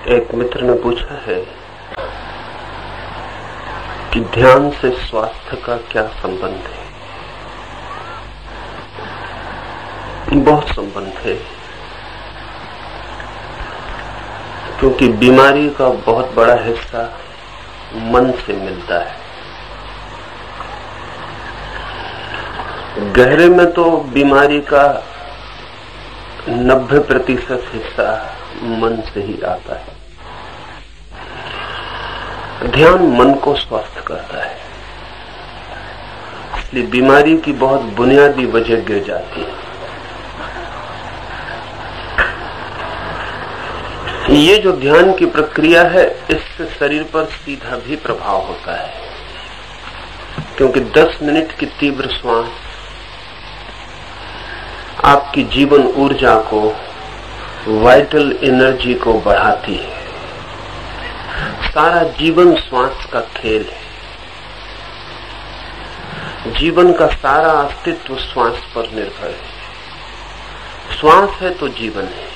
एक मित्र ने पूछा है कि ध्यान से स्वास्थ्य का क्या संबंध है। बहुत संबंध है, क्योंकि बीमारी का बहुत बड़ा हिस्सा मन से मिलता है। गहरे में तो बीमारी का 90% हिस्सा मन से ही आता है। ध्यान मन को स्वस्थ करता है, इसलिए बीमारी की बहुत बुनियादी वजह गिर जाती है। ये जो ध्यान की प्रक्रिया है, इससे शरीर पर सीधा भी प्रभाव होता है, क्योंकि 10 मिनट की तीव्र श्वास आपकी जीवन ऊर्जा को, वाइटल एनर्जी को बढ़ाती है। सारा जीवन श्वास का खेल है। जीवन का सारा अस्तित्व श्वास पर निर्भर है। श्वास है तो जीवन है।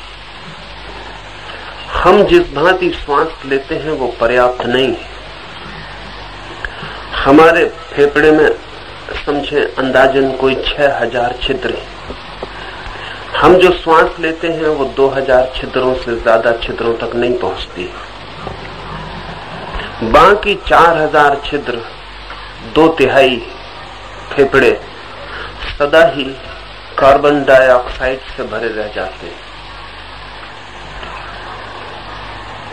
हम जिस भांति श्वास लेते हैं वो पर्याप्त नहीं है। हमारे फेफड़े में समझे अंदाजन कोई 6000 छिद्र है। हम जो श्वास लेते हैं वो 2000 छिद्रों से ज्यादा छिद्रों तक नहीं पहुंचती। बाकी 4000 छिद्र, 2/3 फेफड़े सदा ही कार्बन डाइऑक्साइड से भरे रह जाते हैं।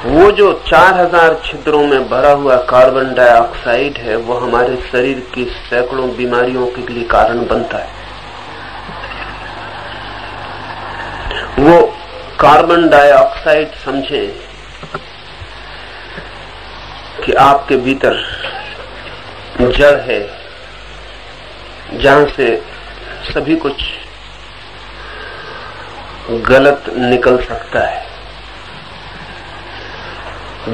वो जो 4000 छिद्रों में भरा हुआ कार्बन डाइऑक्साइड है, वो हमारे शरीर की सैकड़ों बीमारियों के लिए कारण बनता है। वो कार्बन डाइऑक्साइड समझे कि आपके भीतर जड़ है, जहां से सभी कुछ गलत निकल सकता है।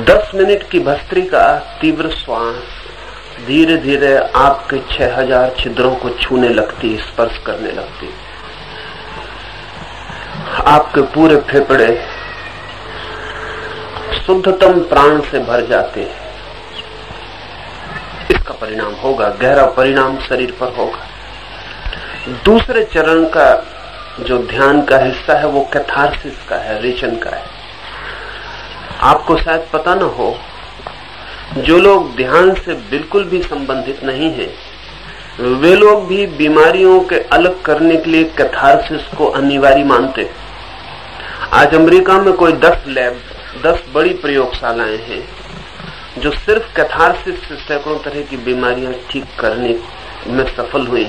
10 मिनट की भस्त्रिका तीव्र श्वास धीरे धीरे आपके 6000 छिद्रों को छूने लगती, स्पर्श करने लगती। आपके पूरे फेफड़े शुद्धतम प्राण से भर जाते हैं। इसका परिणाम होगा, गहरा परिणाम शरीर पर होगा। दूसरे चरण का जो ध्यान का हिस्सा है वो कैथारसिस का है, रेचन का है। आपको शायद पता न हो, जो लोग ध्यान से बिल्कुल भी संबंधित नहीं है, वे लोग भी बीमारियों के अलग करने के लिए कैथारसिस को अनिवार्य मानते। आज अमेरिका में कोई 10 बड़ी प्रयोगशालाएं हैं जो सिर्फ कैथारसिस से सैकड़ों तरह की बीमारियां ठीक करने में सफल हुई।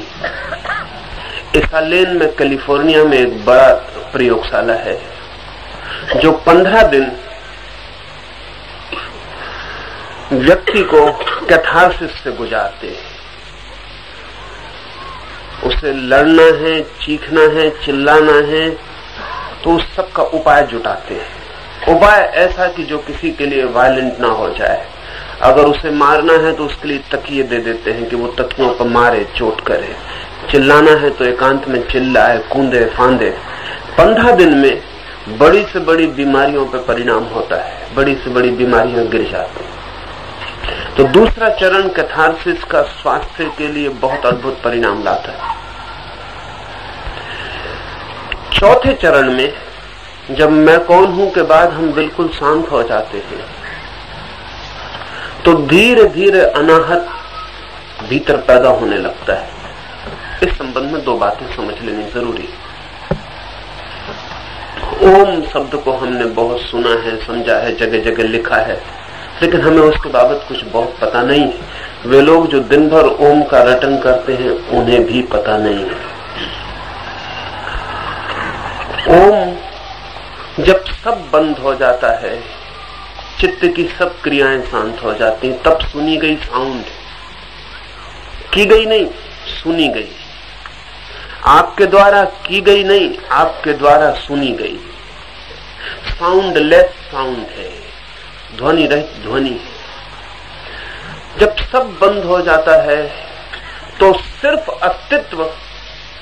एसालेन में कैलिफोर्निया में एक बड़ा प्रयोगशाला है जो 15 दिन व्यक्ति को कैथारसिस से गुजारते हैं। उसे लड़ना है, चीखना है, चिल्लाना है, तो उस सब का उपाय जुटाते हैं। उपाय ऐसा कि जो किसी के लिए वायलेंट ना हो जाए। अगर उसे मारना है तो उसके लिए तकिए दे देते हैं कि वो तकियों पर मारे, चोट करे। चिल्लाना है तो एकांत में चिल्लाए, कूदे, फांदे। 15 दिन में बड़ी से बड़ी बीमारियों पर परिणाम होता है। बड़ी से बड़ी बीमारियां गिर जाती हैं। तो दूसरा चरण कैथारसिस का स्वास्थ्य के लिए बहुत अद्भुत परिणाम लाता है। चौथे चरण में जब मैं कौन हूं के बाद हम बिल्कुल शांत हो जाते हैं, तो धीरे धीरे अनाहत भीतर पैदा होने लगता है। इस संबंध में 2 बातें समझ लेनी जरूरी है। ओम शब्द को हमने बहुत सुना है, समझा है, जगह जगह लिखा है, लेकिन हमें उसके बाबत कुछ बहुत पता नहीं है। वे लोग जो दिन भर ओम का रटन करते हैं, उन्हें भी पता नहीं है। ओम जब सब बंद हो जाता है, चित्त की सब क्रियाएं शांत हो जाती हैं, तब सुनी गई साउंड, की गई नहीं, सुनी गई। आपके द्वारा की गई नहीं, आपके द्वारा सुनी गई। साउंड लेस साउंड है, ध्वनि रहित ध्वनि। जब सब बंद हो जाता है तो सिर्फ अस्तित्व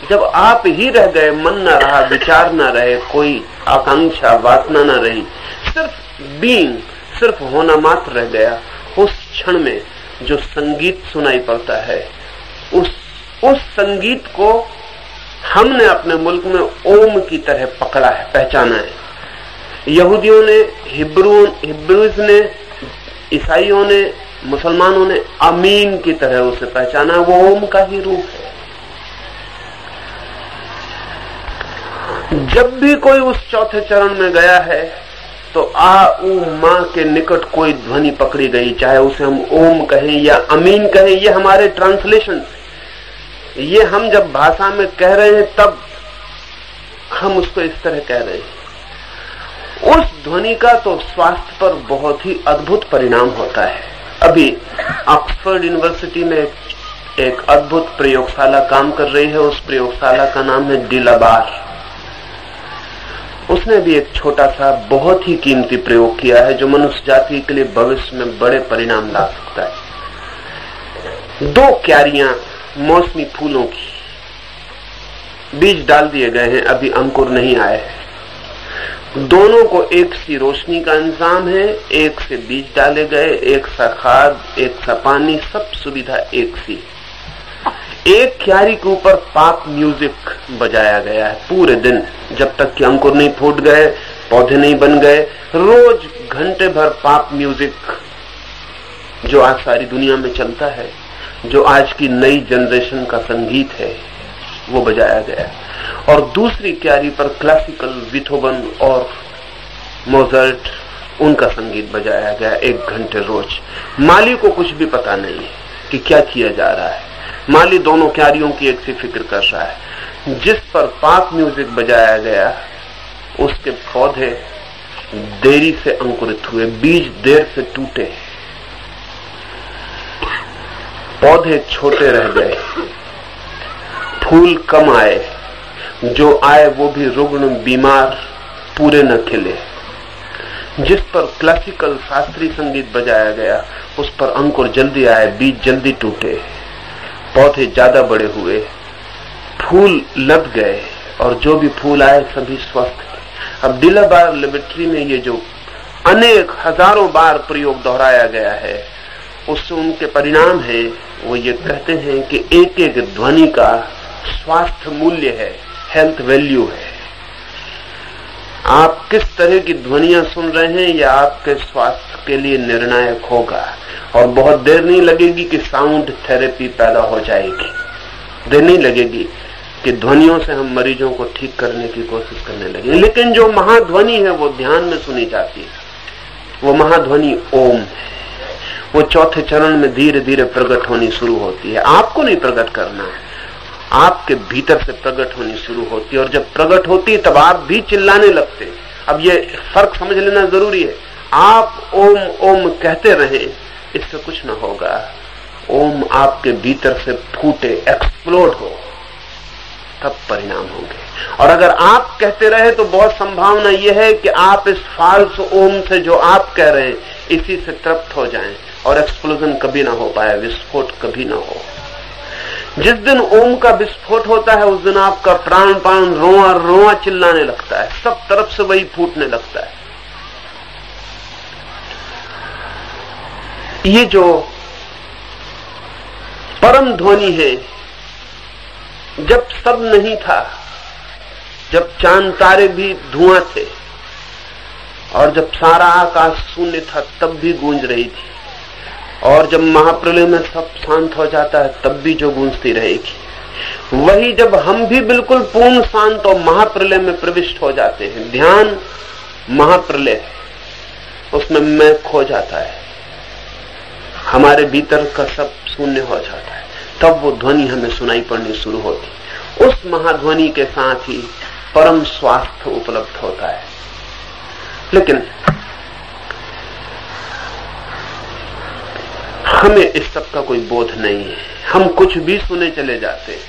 जब आप ही रह गए, मन न रहा, विचार न रहे, कोई आकांक्षा वासना न रही, सिर्फ बीइंग, सिर्फ होना मात्र रह गया, उस क्षण में जो संगीत सुनाई पड़ता है, उस संगीत को हमने अपने मुल्क में ओम की तरह पकड़ा है, पहचाना है। यहूदियों ने, हिब्रूज ने, ईसाइयों ने, मुसलमानों ने अमीन की तरह उसे पहचाना, वो ओम का ही रूप है। जब भी कोई उस चौथे चरण में गया है तो आ ऊ मां के निकट कोई ध्वनि पकड़ी गई, चाहे उसे हम ओम कहें या अमीन कहें, ये हमारे ट्रांसलेशन, ये हम जब भाषा में कह रहे हैं तब हम उसको इस तरह कह रहे हैं। उस ध्वनि का तो स्वास्थ्य पर बहुत ही अद्भुत परिणाम होता है। अभी ऑक्सफोर्ड यूनिवर्सिटी में एक अद्भुत प्रयोगशाला काम कर रही है, उस प्रयोगशाला का नाम है डिलाबार। उसने भी एक छोटा सा बहुत ही कीमती प्रयोग किया है जो मनुष्य जाति के लिए भविष्य में बड़े परिणाम ला सकता है। 2 क्यारियां मौसमी फूलों की, बीज डाल दिए गए हैं, अभी अंकुर नहीं आए हैं। दोनों को एक सी रोशनी का इंतजाम है, एक से बीज डाले गए, एक सा खाद, एक सा पानी, सब सुविधा एक सी। एक क्यारी के ऊपर पॉप म्यूजिक बजाया गया है पूरे दिन, जब तक कि अंकुर नहीं फूट गए, पौधे नहीं बन गए। रोज घंटे भर पॉप म्यूजिक, जो आज सारी दुनिया में चलता है, जो आज की नई जनरेशन का संगीत है, वो बजाया गया। और दूसरी क्यारी पर क्लासिकल, बीथोवन और मोजार्ट, उनका संगीत बजाया गया 1 घंटे रोज। माली को कुछ भी पता नहीं है कि क्या किया जा रहा है। माली दोनों क्यारियों की एक सी फिक्र कर रहा है। जिस पर पॉप म्यूजिक बजाया गया, उसके पौधे देरी से अंकुरित हुए, बीज देर से टूटे, पौधे छोटे रह गए, फूल कम आए, जो आए वो भी रुग्ण, बीमार, पूरे न खिले। जिस पर क्लासिकल शास्त्रीय संगीत बजाया गया, उस पर अंकुर जल्दी आए, बीज जल्दी टूटे, पौधे ज्यादा बड़े हुए, फूल लग गए, और जो भी फूल आए सभी स्वस्थ थे। अब डिलाबार लेबोरेटरी में ये जो अनेक हजारों बार प्रयोग दोहराया गया है, उससे उनके परिणाम है, वो ये कहते हैं कि एक एक ध्वनि का स्वास्थ्य मूल्य है, हेल्थ वैल्यू है। आप किस तरह की ध्वनियां सुन रहे हैं, यह आपके स्वास्थ्य के लिए निर्णायक होगा। और बहुत देर नहीं लगेगी कि साउंड थेरेपी पैदा हो जाएगी, देर नहीं लगेगी कि ध्वनियों से हम मरीजों को ठीक करने की कोशिश करने लगेंगे। लेकिन जो महाध्वनि है वो ध्यान में सुनी जाती है, वो महाध्वनि ओम है। वो चौथे चरण में धीरे धीरे प्रकट होनी शुरू होती है। आपको नहीं प्रकट करना है, आपके भीतर से प्रकट होनी शुरू होती है। और जब प्रकट होती है तब आप भी चिल्लाने लगते। अब ये फर्क समझ लेना जरूरी है। आप ओम ओम कहते रहें, इससे कुछ ना होगा। ओम आपके भीतर से फूटे, एक्सप्लोड हो, तब परिणाम होंगे। और अगर आप कहते रहे तो बहुत संभावना यह है कि आप इस फाल्स ओम से जो आप कह रहे हैं, इसी से तृप्त हो जाएं और एक्सप्लोजन कभी ना हो पाए, विस्फोट कभी ना हो। जिस दिन ओम का विस्फोट होता है, उस दिन आपका प्राण प्राण, रोआ रोआ चिल्लाने लगता है, सब तरफ से वही फूटने लगता है। ये जो परम ध्वनि है, जब सब नहीं था, जब चांद तारे भी धुआं थे और जब सारा आकाश शून्य था, तब भी गूंज रही थी। और जब महाप्रलय में सब शांत हो जाता है, तब भी जो गूंजती रहेगी। वही जब हम भी बिल्कुल पूर्ण शांत और महाप्रलय में प्रविष्ट हो जाते हैं, ध्यान महाप्रलय, उसमें मैं खो जाता है, हमारे भीतर का सब शून्य हो जाता है, तब वो ध्वनि हमें सुनाई पड़नी शुरू होती। उस महाध्वनि के साथ ही परम स्वास्थ्य उपलब्ध होता है। लेकिन हमें इस सब का कोई बोध नहीं है, हम कुछ भी सुने चले जाते हैं।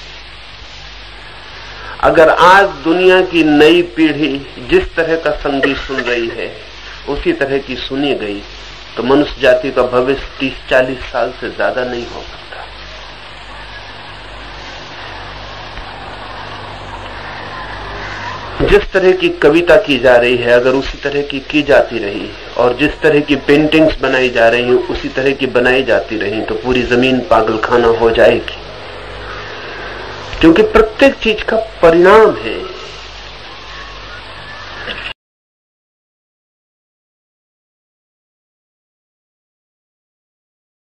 अगर आज दुनिया की नई पीढ़ी जिस तरह का संगीत सुन रही है, उसी तरह की सुनी गई, तो मनुष्य जाति का भविष्य 30-40 साल से ज्यादा नहीं हो सकता। जिस तरह की कविता की जा रही है अगर उसी तरह की जाती रही और जिस तरह की पेंटिंग्स बनाई जा रही हैं उसी तरह की बनाई जाती रही तो पूरी जमीन पागलखाना हो जाएगी, क्योंकि प्रत्येक चीज का परिणाम है।